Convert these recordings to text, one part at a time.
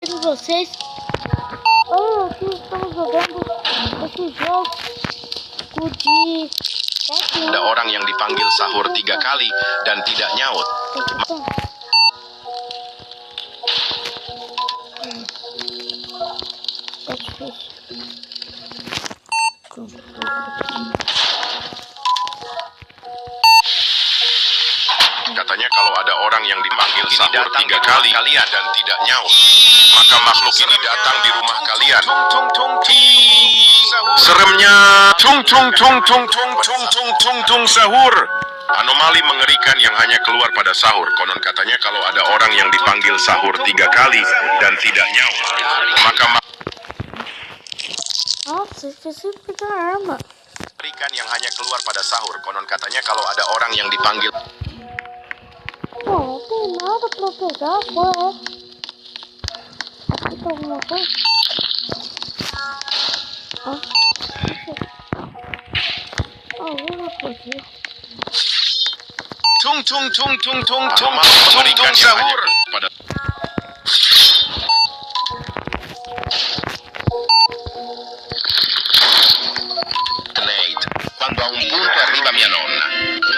com vocês. Aqui estamos jogando esse jogo de Ada orang yang dipanggil sahur 3 kali dan tidak nyaut. Katanya kalau ada orang yang dipanggil sahur 3 kali dan tidak nyaut, maka makhluk ini datang di rumah kalian. Seremnya tung tung tung tung tung tung tung tung tung sahur. Anomali mengerikan yang hanya keluar pada sahur. Konon katanya kalau ada orang yang dipanggil sahur 3 kali dan tidak nyaut, maka Nossa, esqueci de pegar a arma. mengerikan yang hanya keluar pada sahur. Konon katanya kalau ada orang yang dipanggil Não tem nada pra pegar agora. Aqui tá alguma coisa? Alguma coisa. tung tung tung tung tung tung tung tung sahur pada quando a un punto arriva mia nonna,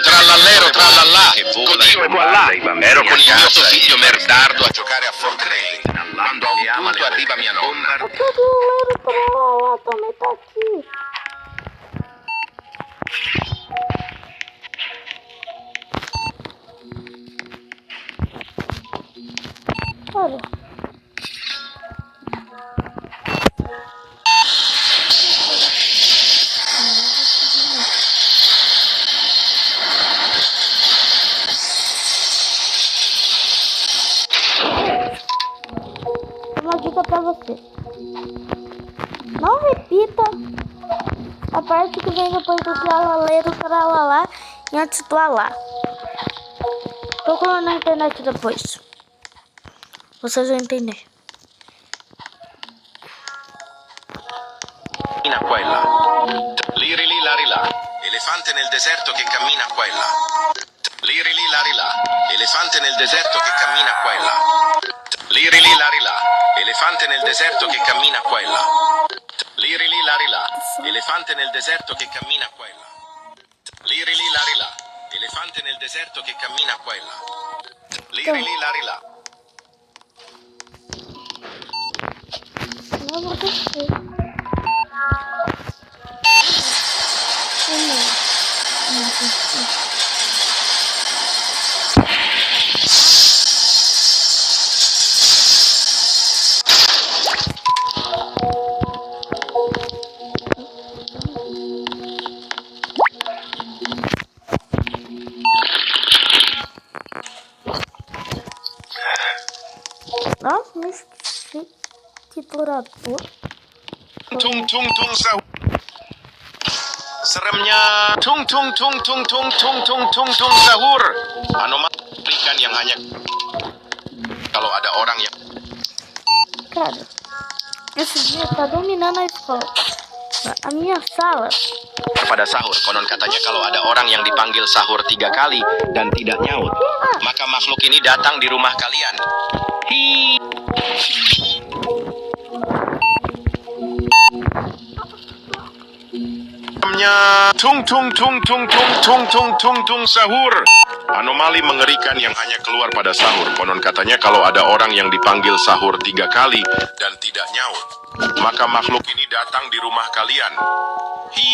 trallallero trallallà, Dio e voilà, ero con il mio figlio merdardo a giocare a Fortnite, quando a un punto arriva mia nonna. O tabuleiro pra lá também tá aqui. Olha. Uma dica pra você. Não repita a parte que vem depois do tralaleiro, tralalá e antes do alá. Procura na internet depois. Vocês vão entender. Cammina qua e là. Liri lì lari là. Elefante nel deserto che cammina qua e là. Liri lì lari là. Elefante nel deserto che cammina qua e là. Liri lì lari là. Elefante nel deserto che cammina qua e là. Liri lì lari là. Elefante nel deserto che cammina qua e là. Liri lì lari là. Elefante nel deserto che cammina qua e là. Liri lì lari là. Não vou descer. Não, me esqueci que durador. Tung tung tung sahur. Seremnya tung tung tung tung tung tung tung tung tung sahur. Anomali ikan yang hanya kalau ada orang yang Cara, esse dia tá dominando a escola. A minha sala. pada sahur. Konon katanya kalau ada orang yang dipanggil sahur 3 kali dan tidak nyaut, maka makhluk ini datang di rumah kalian. Hi. Tung tung tung tung tung tung tung tung tung sahur. Anomali mengerikan yang hanya keluar pada sahur. Konon katanya kalau ada orang yang dipanggil sahur 3 kali dan tidak nyaut, maka makhluk ini datang di rumah kalian. Hi,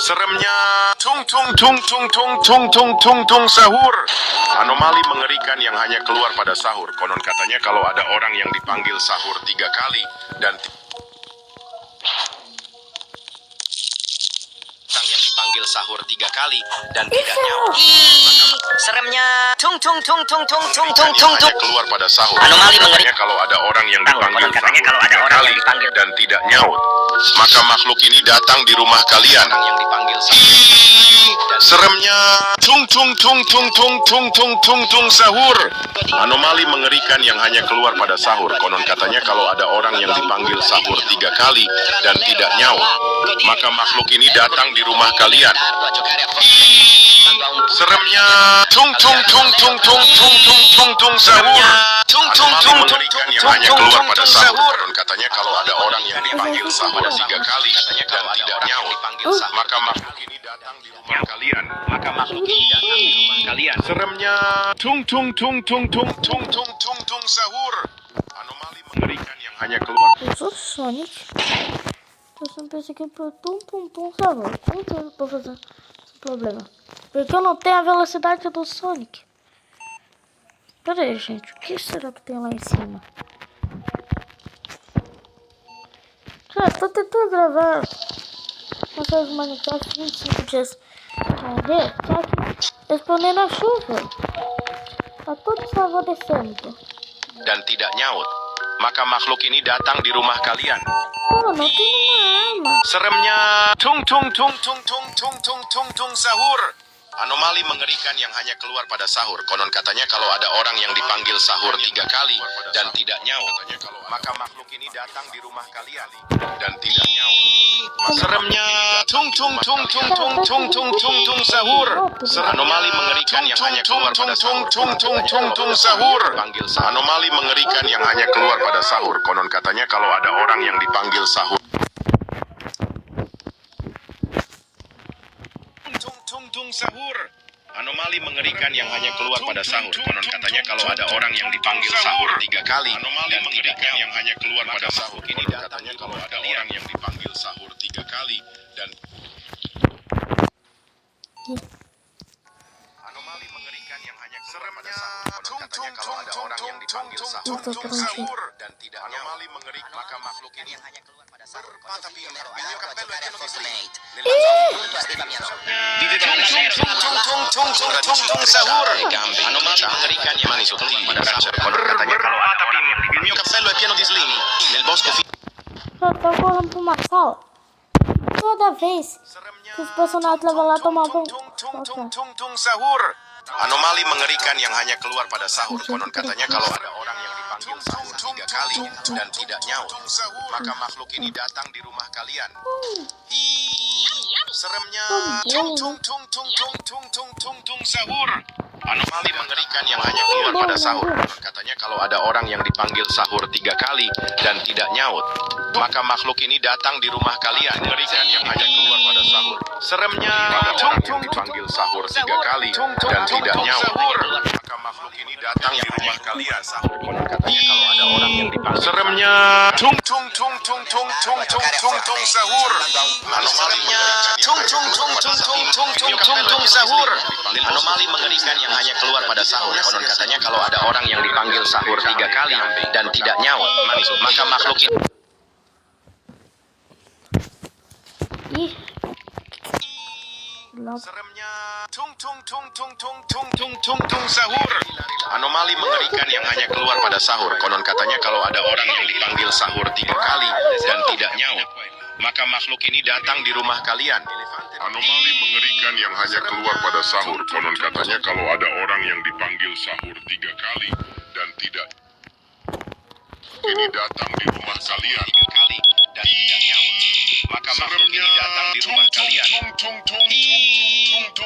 seremnya tung tung tung tung tung tung tung tung tung sahur. Anomali mengerikan yang hanya keluar pada sahur. Konon katanya kalau ada orang yang dipanggil sahur 3 kali dan yang dipanggil sahur 3 kali dan tidak nyaut. Seremnya tung tung tung tung tung tung tung Yang tung hanya tung. keluar pada sahur. Anomali Katanya kalau ada orang yang dipanggil katanya sahur kalau ada 3 orang kali yang dipanggil dan tidak nyaut, maka makhluk ini datang di rumah kalian. Yang dipanggil sahur. Seremnya tung tung tung tung tung tung tung tung tung sahur. Anomali mengerikan yang hanya keluar pada sahur. Konon katanya kalau ada orang yang dipanggil sahur 3 kali dan tidak nyaut, maka makhluk ini datang di rumah kalian. Seremnya tung tung tung tung tung tung tung tung tung sahur. Anomali mengerikan yang hanya keluar pada sahur. Konon katanya kalau ada orang yang dipanggil sahur 3 kali dan tidak nyaut, maka makhluk ini datang di rumah kalian. Seremnya tung tung tung tung tung tung tung tung tung sahur. Anomali mengerikan yang hanya keluar. Eu sou Sonic. Eu sempre pensei que eu tum tum tum, sabe? Como que eu tô fazendo esse problema? Porque eu não tenho a velocidade do Sonic. Pera aí, gente. O que será que tem lá em cima? Cara, tô tentando gravar essas Minecraft 25 dias morrer, só que respondendo a chuva. Tá tudo favorecendo. Dan tidak nyaut, maka makhluk ini datang di rumah kalian. Oh, não tem uma arma. Seremnya tung tung tung tung tung tung tung tung tung sahur. Anomali mengerikan yang hanya keluar pada sahur. Konon katanya kalau ada orang yang dipanggil sahur 3 kali dan tidak nyaut, maka makhluk ini datang di rumah kalian dan tidak nyaut. Seremnya tung tung tung tung tung tung tung tung tung sahur. Anomali mengerikan yang hanya keluar pada sahur. Tung tung tung tung sahur. Anomali mengerikan yang hanya keluar pada sahur. Konon katanya kalau ada orang yang dipanggil sahur. Tung sahur. Anomali mengerikan yang hanya keluar pada sahur. Konon katanya kalau ada orang yang dipanggil sahur 3 kali dan tidak nyaut, yang hanya keluar pada sahur. Ini katanya kalau ada orang yang dipanggil sahur 3 kali dan anomali mengerikan yang hanya keluar pada sahur. Konon katanya kalau ada orang yang dipanggil sahur dan tidak nyaut, anomali mengerikan, maka makhluk ini hanya keluar pada sahur. Tapi il mio cappello è pieno di slate. Tung sahur. Anomali mengerikan yang hanya keluar pada sahur. Konon katanya kalau ada orang yang il mio cappello è pieno di slimi. Nel bosco Só tô falando pro Marcal. Toda vez que os personagens levam lá tomar banho. tung sahur. Anomali mengerikan yang hanya keluar pada sahur. Konon katanya kalau ada orang yang dipanggil sahur 3 kali dan tidak nyaut, maka makhluk ini datang di rumah kalian. Seremnya tung tung tung tung tung tung tung tung tung sahur. Anomali mengerikan yang hanya keluar pada sahur. Konon katanya kalau ada orang yang dipanggil sahur 3 kali dan tidak nyaut, maka makhluk ini datang di rumah kalian. Mengerikan yang hanya keluar pada sahur. Seremnya tung tung dipanggil sahur 3 kali dan tidak nyaut, maka makhluk ini datang di rumah kalian. Konon katanya kalau ada orang yang dipanggil. Seremnya tung tung tung tung tung tung tung tung tung sahur. Anomalinya tung tung tung tung tung tung tung tung tung sahur. Anomali mengerikan yang hanya keluar pada sahur. Konon katanya kalau ada orang yang dipanggil sahur 3 kali dan tidak nyaut, maka makhluk ini. Ih. Seremnya tung tung tung tung tung tung tung tung tung sahur. Anomali mengerikan yang hanya keluar pada sahur. Konon katanya kalau ada orang yang dipanggil sahur 3 kali dan tidak nyaut, maka makhluk ini datang di rumah kalian. Anomali mengerikan yang hanya keluar pada sahur. Konon katanya kalau ada orang yang dipanggil sahur 3 kali dan tidak, ini datang di rumah kalian. Dan tidak nyaut, maka makhluk ini datang di rumah kalian.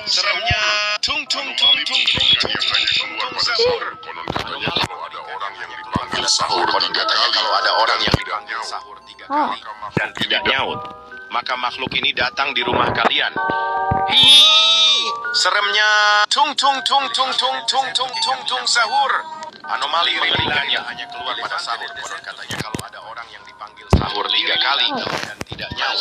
Seremnya tung tung tung tung tung tung yang hanya keluar pada sahur. Konon katanya kalau ada orang yang dipanggil sahur 3 kali, kalau ada orang yang dipanggil sahur 3 kali dan tidak nyaut, maka makhluk ini datang di rumah kalian. Seremnya tung tung tung tung tung tung tung tung tung sahur. Anomali mengerikan yang hanya keluar pada sahur. Konon katanya kalau ada orang yang dipanggil sahur 3 kali dan tidak nyaut,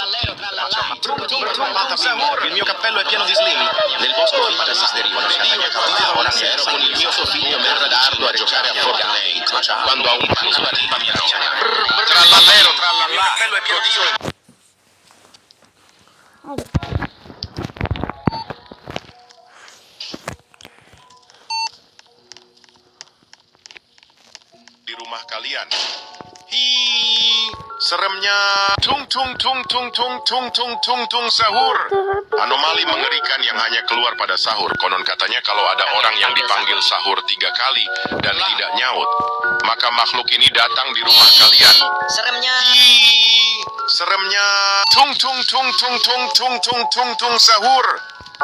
maka sahur. Il mio cappello è pieno di slimi. Nel bosco pada misterioso. Konon katanya kalau ada orang yang con il mio figlio merdardo a giocare a Fortnite. Quando ha un palo sulla riva mi dice trallallero, trallallà. Il mio cappello è pieno di slimi. Di rumah kalian. Seremnya tung tung tung tung tung tung tung tung tung sahur. Anomali mengerikan yang hanya keluar pada sahur. Konon katanya kalau ada orang yang dipanggil sahur 3 kali dan tidak nyaut, maka makhluk ini datang di rumah kalian. Seremnya. Ih, seremnya tung tung tung tung tung tung tung tung tung sahur.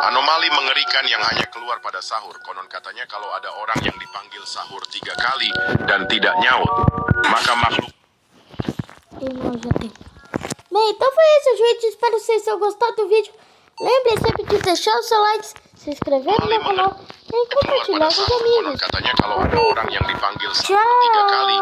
Anomali mengerikan yang hanya keluar pada sahur. Konon katanya kalau ada orang yang dipanggil sahur 3 kali dan tidak nyaut, maka makhluk Bem, então foi isso, gente. Espero que vocês tenham gostado do vídeo. Lembre sempre de deixar o seu like, se inscrever no meu canal e keluar compartilhar pada com os sahur. Konon amigos. katanya kalau ada orang yang dipanggil sahur 3 kali